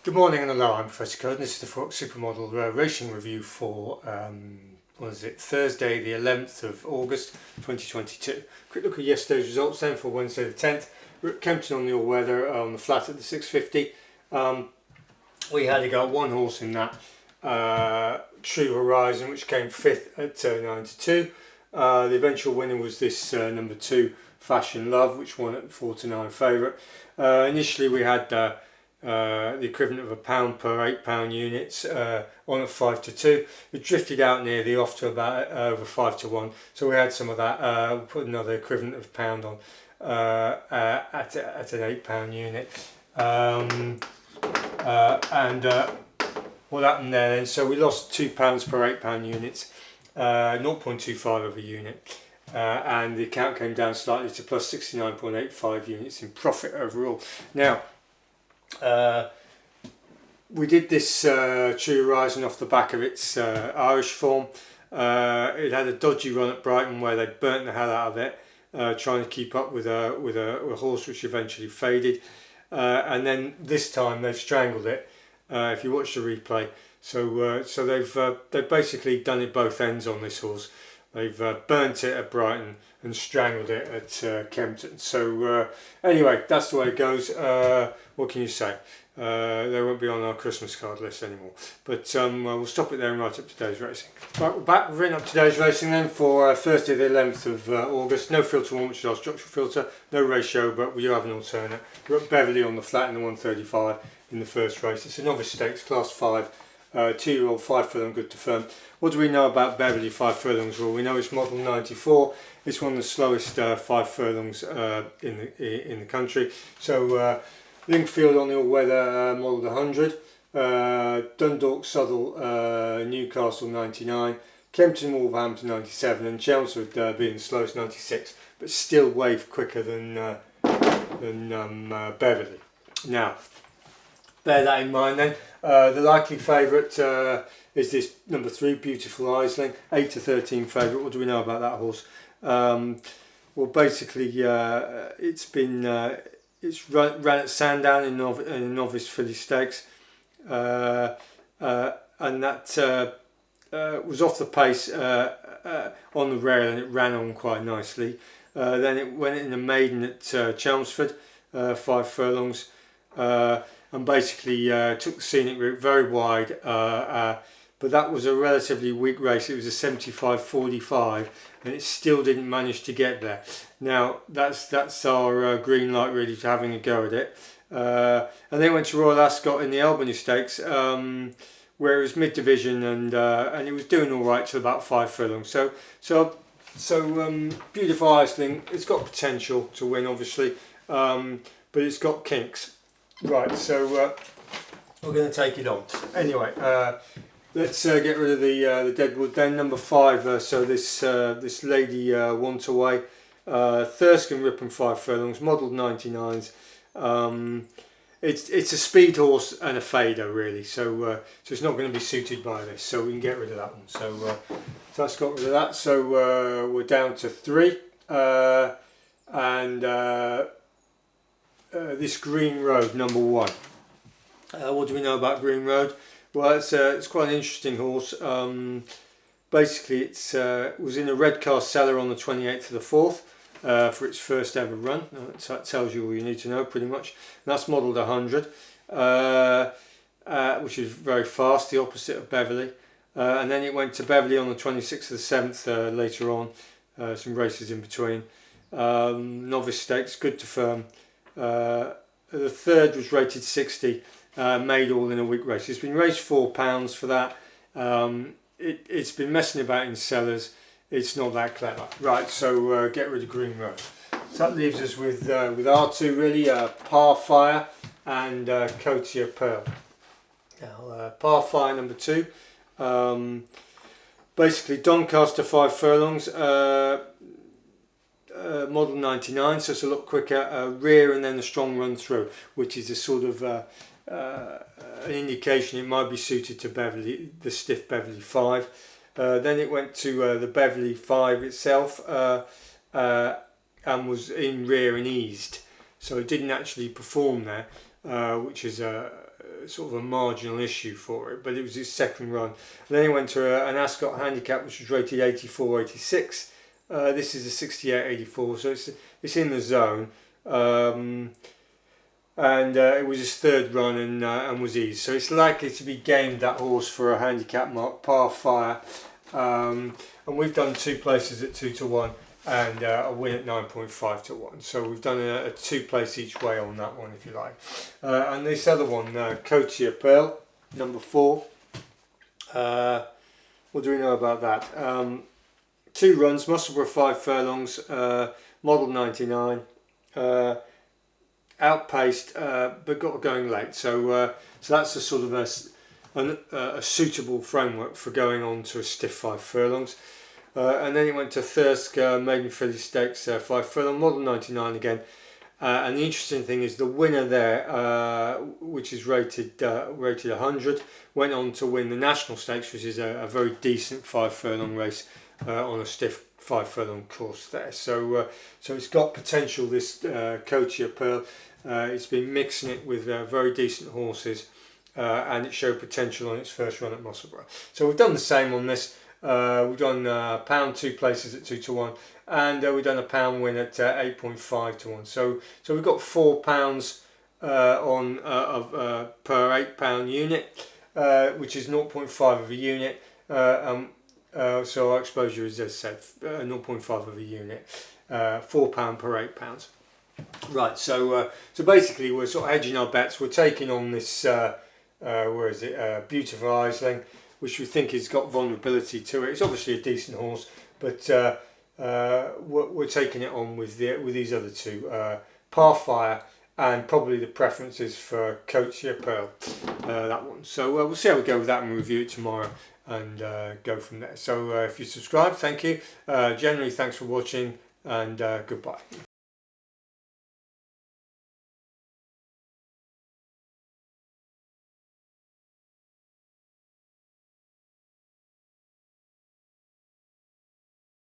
Good morning and hello, I'm Professor Code and this is the forexsupermodel racing review for Thursday the 11th of August 2022. Quick look at yesterday's results then for Wednesday the 10th. We're at Kempton on the all-weather on the flat at the 650. We had got one horse in that, True Horizon, which came 5th at 9 to 2. The eventual winner was this number 2 Fashion Love, which won at 4 to 9 favourite. Initially we had the equivalent of £1 per £8 units on at 5 to 2. It drifted out near the off to about over 5 to 1, so we had some of that. We'll put another equivalent of £1 on at an £8 unit. What happened there then? So we lost £2 per £8 units, 0.25 of a unit. And the account came down slightly to plus 69.85 units in profit overall. Now, we did this True Horizon off the back of its Irish form. It had a dodgy run at Brighton where they burnt the hell out of it, trying to keep up with a horse which eventually faded. And then this time they've strangled it. If you watch the replay, so they've basically done it both ends on this horse. They've burnt it at Brighton and strangled it at Kempton. So anyway, that's the way it goes. What can you say? They won't be on our Christmas card list anymore. But we'll stop it there and write up today's racing. Right, we're back. We've written up today's racing then for Thursday the 11th of August. No filter one, which is our structural filter. No ratio, but we do have an alternate. We're at Beverley on the flat in the 135 in the first race. It's a novice stakes, class 5. 2-year-old 5 furlong good to firm. What do we know about Beverley 5 furlongs? Well, we know it's model 94. It's one of the slowest 5 furlongs in the country. So Linkfield on the all-weather modelled 100. Dundalk, Southall, Newcastle 99. Kempton, Wolverhampton 97, and Chelmsford being the slowest 96, but still way quicker than Beverley. Now, bear that in mind then. The likely favourite is this number 3, Beautiful Isling, 8 to 13 favourite. What do we know about that horse? Well, basically, it's run at Sandown in a novice filly stakes, and that was off the pace on the rail, and it ran on quite nicely. Then it went in a maiden at Chelmsford, 5 furlongs. And basically took the scenic route very wide, but that was a relatively weak race. It was a 75.45 and it still didn't manage to get there. Now that's our green light really to having a go at it. And then went to Royal Ascot in the Albany Stakes, where it was mid-division and it was doing all right till about 5 furlongs. So Beautiful Isling, it's got potential to win obviously, but it's got kinks. Right, so we're going to take it on. Anyway, let's get rid of the Deadwood then. Number 5, so this lady Want Away, Thurston Ripon 5 furlongs, modelled 99s. It's a speed horse and a fader really, so it's not going to be suited by this, so we can get rid of that one. So that's got rid of that. So we're down to 3, and this Green Road, number 1. What do we know about Green Road? Well, it's quite an interesting horse. Basically, it was in a red car cellar on the 28th of the 4th for its first ever run. That tells you all you need to know pretty much. And that's modelled 100, which is very fast, the opposite of Beverley. And then it went to Beverley on the 26th of the 7th later on, some races in between. Novice stakes, good to firm. The 3rd was rated 60, made all in a week race. It's been raised £4 for that. It's been messing about in cellars. It's not that clever. Right, so get rid of Green Road. So that leaves us with R2 really, Par Fire and Cotia Pearl. Now, Par Fire number 2. Basically Doncaster 5 furlongs. Model 99, so it's a lot quicker, rear and then a strong run through, which is a sort of an indication it might be suited to Beverley, the stiff Beverley 5. Then it went to the Beverley 5 itself and was in rear and eased, so it didn't actually perform there, which is sort of a marginal issue for it, but it was his second run. And then he went to an Ascot handicap which was rated 84-86. This is a 68-84, so it's in the zone. And it was his third run and was easy. So it's likely to be gamed, that horse, for a handicap mark, par fire. And we've done 2 places at 2 to 1 and a win at 9.5 to 1. So we've done a 2 place each way on that one, if you like. And this other one, Coachier Pearl, number 4. What do we know about that? 2 runs, Musselburgh 5 furlongs, model 99. Outpaced, but got going late. So that's a sort of a suitable framework for going on to a stiff 5 furlongs. And then it went to Thirsk Maiden Filly Stakes 5 furlong, model 99 again. And the interesting thing is the winner there, which is rated 100, went on to win the National Stakes, which is a very decent 5 furlong race on a stiff 5 furlong course there. So it's got potential, this Coachier Pearl. It's been mixing it with very decent horses, and it showed potential on its first run at Musselburgh. So we've done the same on this. We've done £1 2 places at 2 to 1, and we've done a £1 win at 8.5 to 1. So we've got £4 on per £8 unit, which is 0.5 of a unit. So our exposure is, as I said, 0.5 of a unit, £4 per £8. Right, so basically we're sort of hedging our bets. We're taking on this, Beautiful Aisling, which we think has got vulnerability to it. It's obviously a decent horse, but we're taking it on with these other 2, Par Fire, and probably the preferences for Coachier Pearl, that one. So we'll see how we go with that and review it tomorrow and go from there. So if you subscribe, thank you. Generally, thanks for watching, and goodbye.